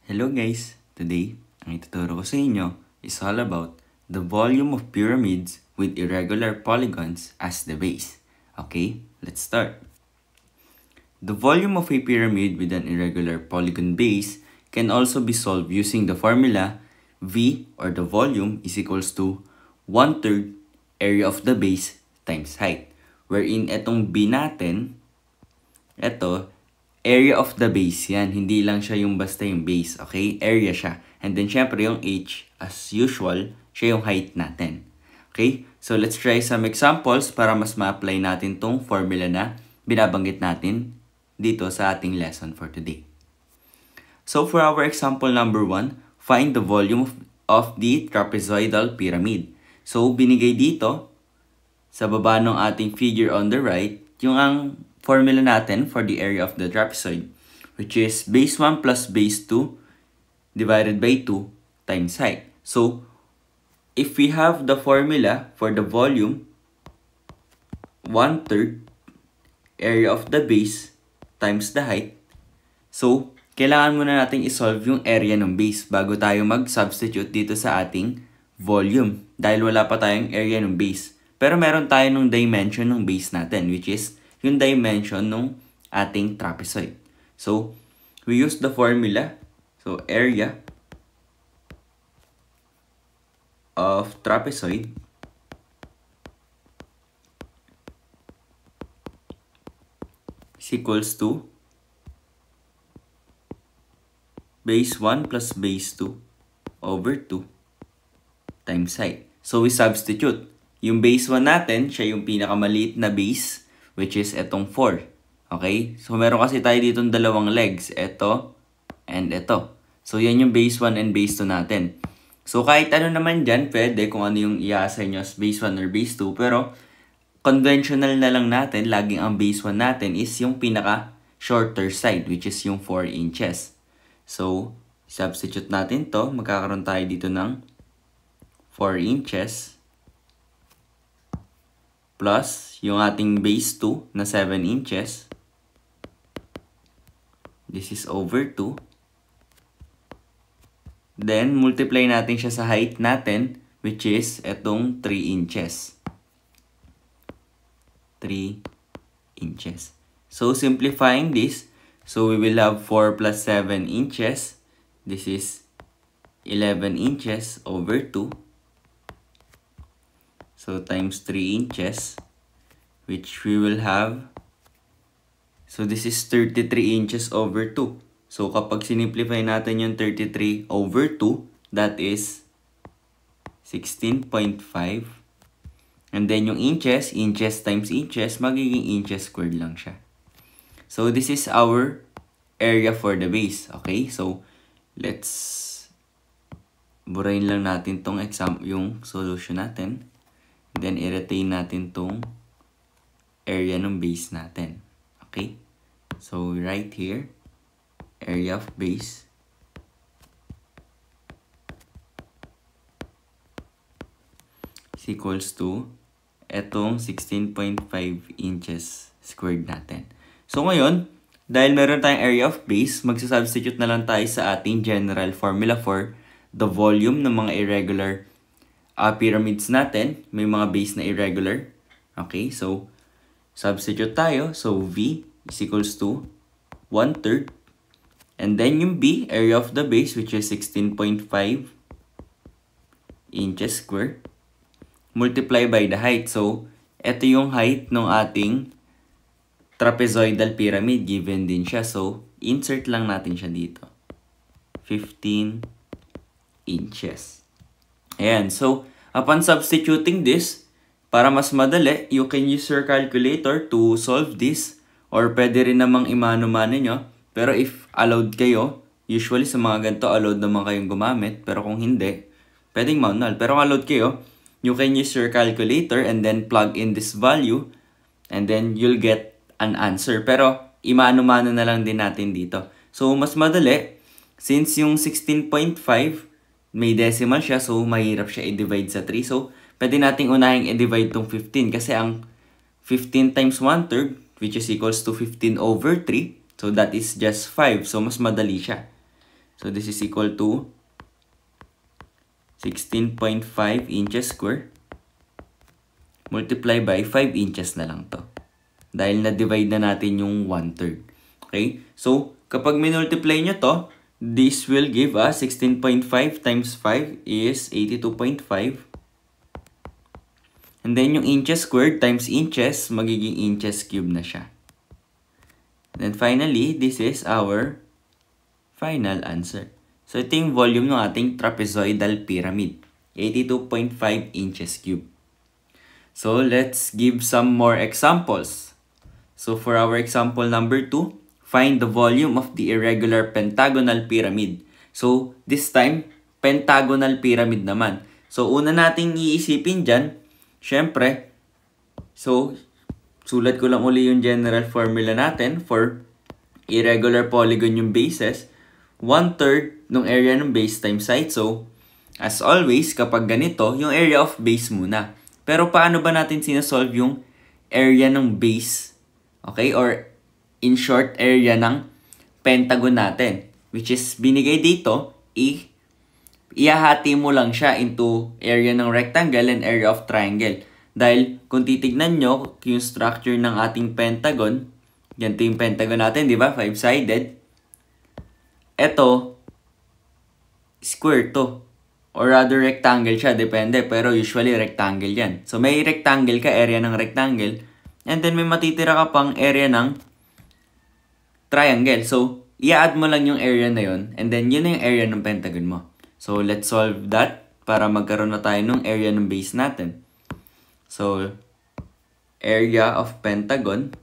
Hello guys! Today, ang ituturo ko sa inyo is all about the volume of pyramids with irregular polygons as the base. Okay, let's start. The volume of a pyramid with an irregular polygon base can also be solved using the formula V, or the volume, is equals to 1/3 area of the base times height. Wherein itong B natin, ito, area of the base yan. Hindi lang siya yung basta yung base. Okay? Area siya. And then, syempre, yung H, as usual, siya yung height natin. Okay? So, let's try some examples para mas ma-apply natin tong formula na binabanggit natin dito sa ating lesson for today. So, for our example number 1, find the volume of the trapezoidal pyramid. So, binigay dito, sa baba ng ating figure on the right, yung ang formula natin for the area of the trapezoid, which is base 1 plus base 2 divided by 2 times height. So, if we have the formula for the volume, 1/3 area of the base times the height, so, kailangan muna natin isolve yung area ng base bago tayo mag-substitute dito sa ating volume. Dahil wala pa tayong area ng base. Pero meron tayo ng dimension ng base natin, which is yung dimension ng ating trapezoid. So, we use the formula. So, area of trapezoid is equals to base 1 plus base 2 over 2 times height. So, we substitute. Yung base 1 natin, siya yung pinakamaliit na base, which is etong 4. Okay? So, meron kasi tayo dito dalawang legs. Ito and ito. So, yan yung base 1 and base 2 natin. So, kahit ano naman dyan, pwede kung ano yung i-assign nyo as base 1 or base 2. Pero, conventional na lang natin, laging ang base 1 natin is yung pinaka-shorter side, which is yung 4 inches. So, substitute natin to. Magkakaroon tayo dito ng 4 inches. Plus, yung ating base 2 na 7 inches. This is over 2. Then, multiply natin siya sa height natin, which is etong 3 inches. 3 inches. So, simplifying this, so we will have 4 plus 7 inches. This is 11 inches over 2. So, times 3 inches, which we will have, so this is 33 inches over 2. So, kapag sinimplify natin yung 33 over 2, that is 16.5. And then yung inches, inches times inches, magiging inches squared lang siya. So, this is our area for the base. Okay? So, let's burahin lang natin tong yung solution natin. Then, i-retain natin tong area ng base natin. Okay? So, right here, area of base is equals to etong 16.5 inches squared natin. So, ngayon, dahil meron tayong area of base, magsasubstitute na lang tayo sa ating general formula for the volume ng mga irregular pyramids natin. May mga base na irregular. Okay, so, substitute tayo. So, V is equals to 1/3. And then yung B, area of the base, which is 16.5 inches square. Multiply by the height. So, ito yung height ng ating trapezoidal pyramid. Given din siya. So, insert lang natin siya dito. 15 inches. Ayan. So, upon substituting this, para mas madali, you can use your calculator to solve this. Or pwede rin namang imano-mano nyo. Pero if allowed kayo, usually sa mga ganito, allowed naman kayong gumamit. Pero kung hindi, pwedeng manual. Pero kung allowed kayo, you can use your calculator and then plug in this value. And then you'll get an answer. Pero imano-mano na lang din natin dito. So, mas madali. Since yung 16.5, may decimal siya, so mahirap siya i-divide sa 3. So, pwede nating unahing i-divide tong 15 kasi ang 15 times 1/3, which is equals to 15 over 3. So, that is just 5. So, mas madali siya. So this is equal to 16.5 inches square multiply by 5 inches na lang to. Dahil na-divide na natin yung 1/3. Okay? So, kapag minultiply nyo to, this will give us 16.5 times 5 is 82.5. And then yung inches squared times inches, magiging inches cubed na siya. And then finally, this is our final answer. So, ito yung volume ng ating trapezoidal pyramid. 82.5 inches cubed. So, let's give some more examples. So, for our example number 2, find the volume of the irregular pentagonal pyramid. So, this time, pentagonal pyramid naman. So, una nating iisipin dyan, syempre, so, sulat ko lang uli yung general formula natin for irregular polygon yung bases. 1/3 ng area ng base times height. So, as always, kapag ganito, yung area of base muna. Pero paano ba natin sinasolve yung area ng base? Okay? Or in short, area ng pentagon natin. Which is, binigay dito, ihahati mo lang siya into area ng rectangle and area of triangle. Dahil kung titignan nyo, yung structure ng ating pentagon, ganito yung pentagon natin, di ba? 5-sided. Ito, square to. Or rather, rectangle siya. Depende. Pero usually, rectangle yan. So, may rectangle ka, area ng rectangle. And then, may matitira ka pang area ng triangle. So, i-add mo lang yung area na yun. And then, yun na yung area ng pentagon mo. So, let's solve that para magkaroon na tayo ng area ng base natin. So, area of pentagon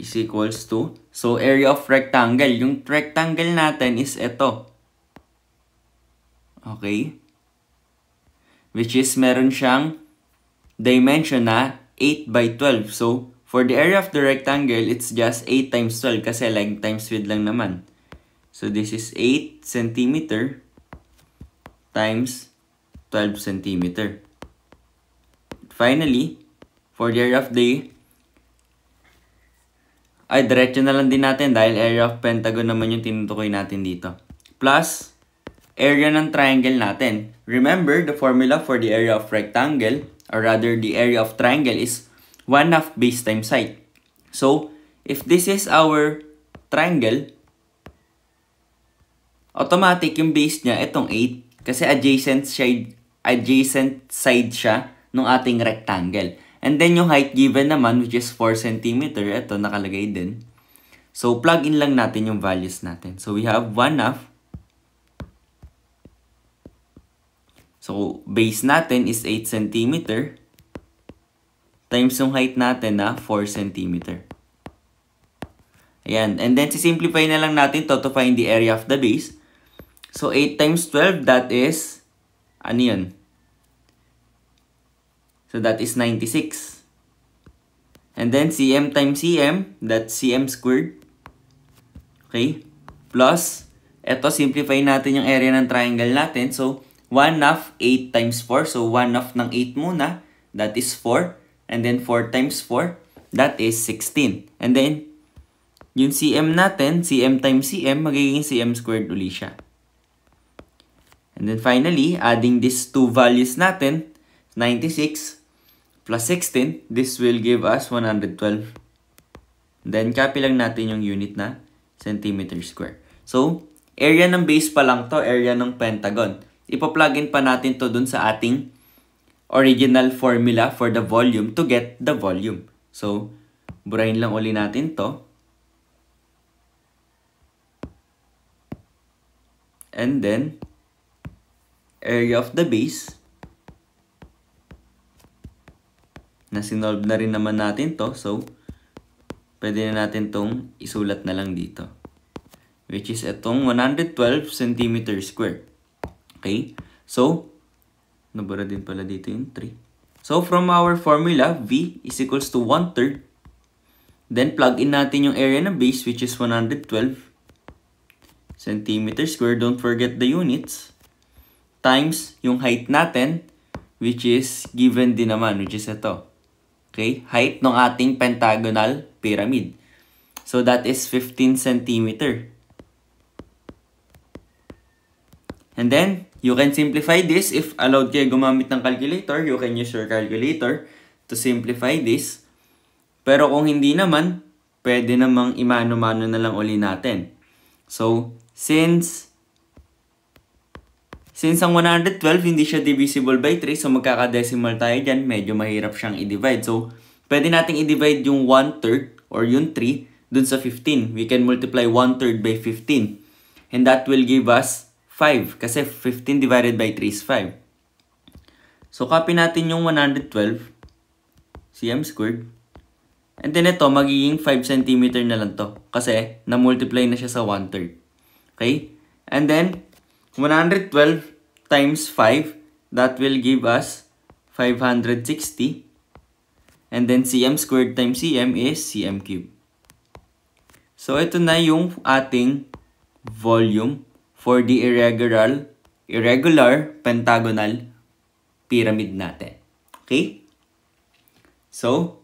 is equals to, so area of rectangle, yung rectangle natin is ito. Okay? Which is meron siyang dimension na 8 by 12. So, for the area of the rectangle, it's just 8 times 12 kasi length times width lang naman. So, this is 8 centimeter times 12 centimeter. Finally, for the area of the diretso na lang din natin dahil area of pentagon naman yung tinutukoy natin dito. Plus, area ng triangle natin. Remember, the formula for the area of rectangle, or rather the area of triangle is 1/2 base times height. So, if this is our triangle, automatic yung base niya, itong 8. Kasi adjacent side siya ng ating rectangle. And then yung height given naman, which is 4 cm, ito nakalagay din. So, plug in lang natin yung values natin. So, we have 1/2. So, base natin is 8 cm times yung height natin na 4 cm. Ayan. And then, sisimplify na lang natin to find the area of the base. So, 8 times 12, that is, ano yun? So, that is 96. And then, cm times cm, that's cm squared. Okay? Plus, eto, simplify natin yung area ng triangle natin. So, 1/2, 8 times 4. So, 1/2 ng 8 muna, that is 4. And then, 4 times 4, that is 16. And then, yung cm natin, cm times cm, magiging cm squared uli siya. And then, finally, adding these two values natin, 96 plus 16, this will give us 112. Then, copy lang natin yung unit na centimeter square. So, area ng base pa lang to, area ng pentagon. Ipa-plugin pa natin to dun sa ating original formula for the volume to get the volume. So, burahin lang uli natin to. And then, area of the base. Na sinolve na rin naman natin to. So, pwede na natin tong isulat na lang dito. Which is itong 112 cm square. Okay? So, nabura din pala dito yung 3. So, from our formula, V is equals to 1/3. Then, plug in natin yung area ng base, which is 112 cm square. Don't forget the units. Times yung height natin, which is given din naman, which is ito. Okay? Height ng ating pentagonal pyramid. So that is 15 centimeter. And then, you can simplify this. If allowed kayo gumamit ng calculator, you can use your calculator to simplify this. Pero kung hindi naman, pwede namang imano-mano na lang uli natin. So, since ang 112 hindi siya divisible by 3, so magkakadecimal tayo dyan, medyo mahirap siyang i-divide. So, pwede nating i-divide yung 1/3 or yung 3 dun sa 15. We can multiply 1/3 by 15. And that will give us 5. Kasi 15 divided by 3 is 5. So, copy natin yung 112 cm squared. And then ito, magiging 5 cm na lang to. Kasi, na-multiply na siya sa 1/3. Okay? And then, 112 times 5, that will give us 560. And then, cm squared times cm is cm cubed. So, ito na yung ating volume for the irregular pentagonal pyramid natin. Okay? So,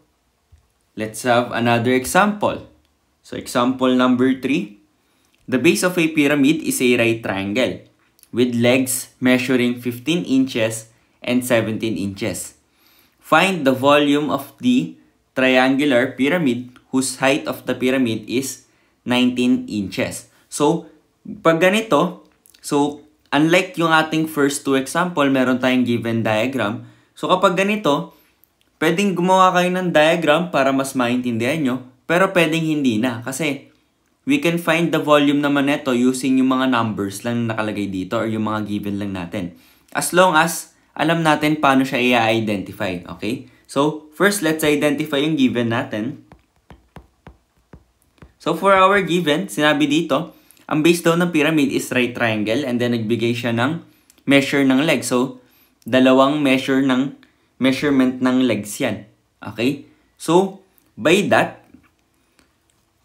let's have another example. So, example number 3. The base of a pyramid is a right triangle with legs measuring 15 inches and 17 inches. Find the volume of the triangular pyramid whose height of the pyramid is 19 inches. So, pag ganito, so, unlike yung ating first two example, meron tayong given diagram. So, kapag ganito, pwedeng gumawa kayo ng diagram para mas maintindihan nyo, pero pwedeng hindi na. Kasi, we can find the volume naman nito using yung mga numbers lang na nakalagay dito or yung mga given lang natin. As long as, alam natin paano siya i-identify. Okay? So, first, let's identify yung given natin. So, for our given, sinabi dito, ang base daw ng pyramid is right triangle and then nagbigay siya ng measure ng leg. So, dalawang measurement ng legs yan. Okay? So, by that,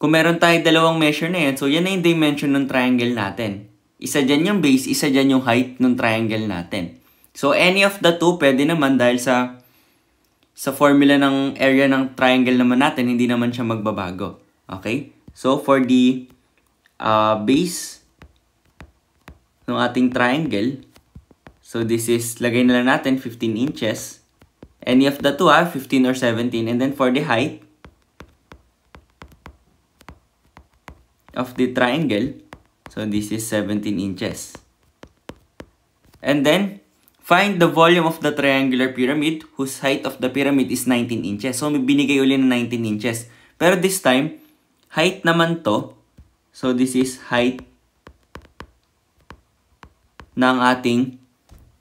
kung meron tayo dalawang measure na yan, so yan na yung dimension ng triangle natin. Isa dyan yung base, isa dyan yung height ng triangle natin. So, any of the two, pwede naman dahil sa formula ng area ng triangle naman natin, hindi naman siya magbabago. Okay? So, for the base ng ating triangle, so this is, lagay na lang natin 15 inches. Any of the two, 15 or 17. And then for the height of the triangle, so this is 17 inches. And then, find the volume of the triangular pyramid whose height of the pyramid is 19 inches. So, may binigay uli ng 19 inches. Pero this time, height naman to. So, this is height ng ating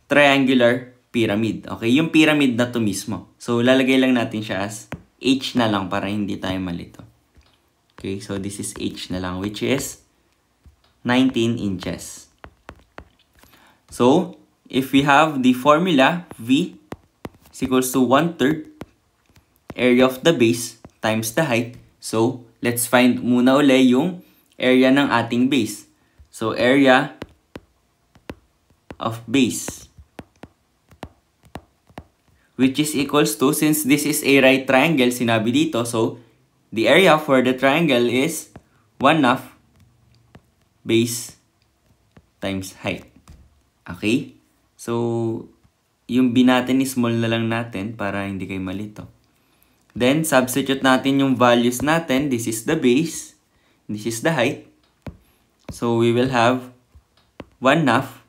triangular pyramid. Okay? Yung pyramid na to mismo. So, lalagay lang natin siya as H na lang para hindi tayo malito. Okay? So, this is H na lang, which is 19 inches. So, if we have the formula, V is equals to 1/3 area of the base times the height. So, let's find muna uli yung area ng ating base. So, area of base, which is equals to, since this is a right triangle, sinabi dito, so, the area for the triangle is 1/2 base times height. Okay? So, yung B natin is small na lang natin para hindi kayo malito. Then, substitute natin yung values natin. This is the base. This is the height. So, we will have 1/2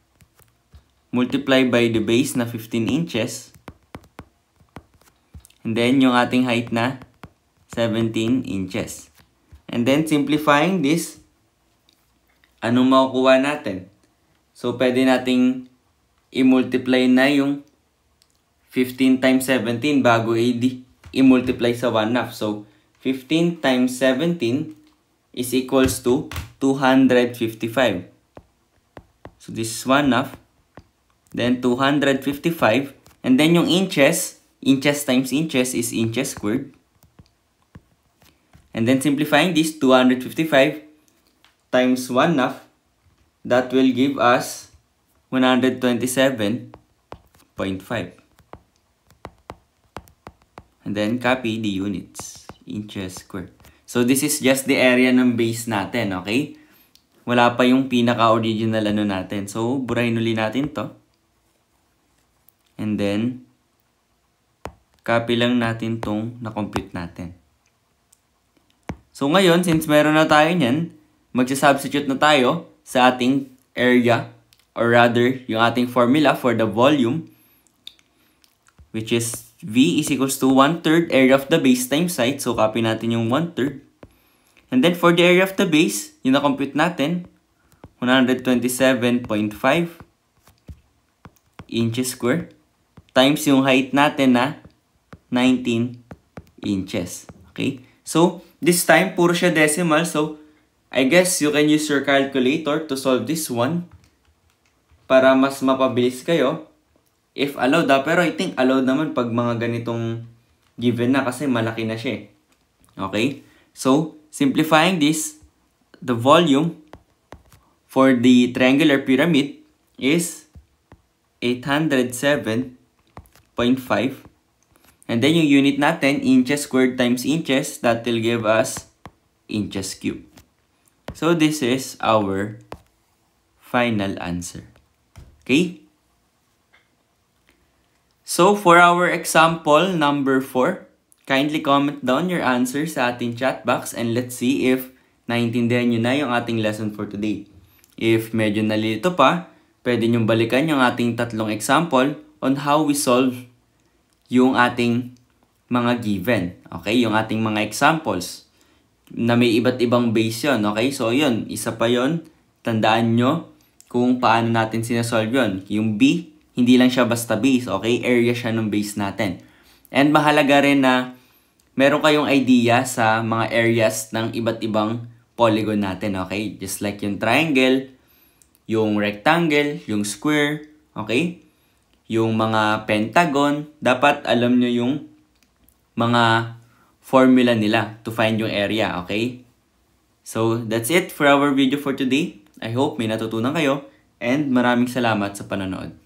multiply by the base na 15 inches. And then, yung ating height na 17 inches. And then, simplifying this, anong makukuha natin? So, pwede nating i-multiply na yung 15 times 17 bago i-multiply sa 1/2. So, 15 times 17 is equals to 255. So, this is 1/2. Then, 255. And then, yung inches times inches is inches squared. And then, simplifying this, 255 times 1/2, that will give us 127.5. And then copy the units. Inches squared. So this is just the area ng base natin, okay? Wala pa yung pinaka-original ano natin. So, burahin uli natin to. And then, copy lang natin tong na-compute natin. So, ngayon, since meron na tayo nyan, magsasubstitute na tayo sa ating area, or rather, yung ating formula for the volume, which is V is equals to 1/3 area of the base times height. So, copy natin yung 1/3. And then, for the area of the base, yung na-compute natin, 127.5 inches square times yung height natin na 19 inches. Okay? So, this time, puro siya decimal. So, I guess you can use your calculator to solve this one para mas mapabilis kayo. If allowed, pero I think allowed naman pag mga ganitong given na kasi malaki na siya. Okay? So, simplifying this, the volume for the triangular pyramid is 807.5. And then yung unit natin, inches squared times inches, that will give us inches cubed. So, this is our final answer. Okay? So, for our example number 4, kindly comment down your answers sa ating chat box and let's see if naintindihan nyo na yung ating lesson for today. If medyo nalilito pa, pwede nyo balikan yung ating tatlong example on how we solve yung ating mga given. Okay? Yung ating mga examples na may iba't ibang base yun. Okay? So, yun. Isa pa yun. Tandaan nyo kung paano natin sinasolve yun. Yung B, hindi lang siya basta base, okay? Area siya ng base natin. And mahalaga rin na meron kayong idea sa mga areas ng iba't ibang polygon natin, okay? Just like yung triangle, yung rectangle, yung square, okay? Yung mga pentagon, dapat alam nyo yung mga formula nila to find yung area, okay? So, that's it for our video for today. I hope may natutunan kayo and maraming salamat sa panonood.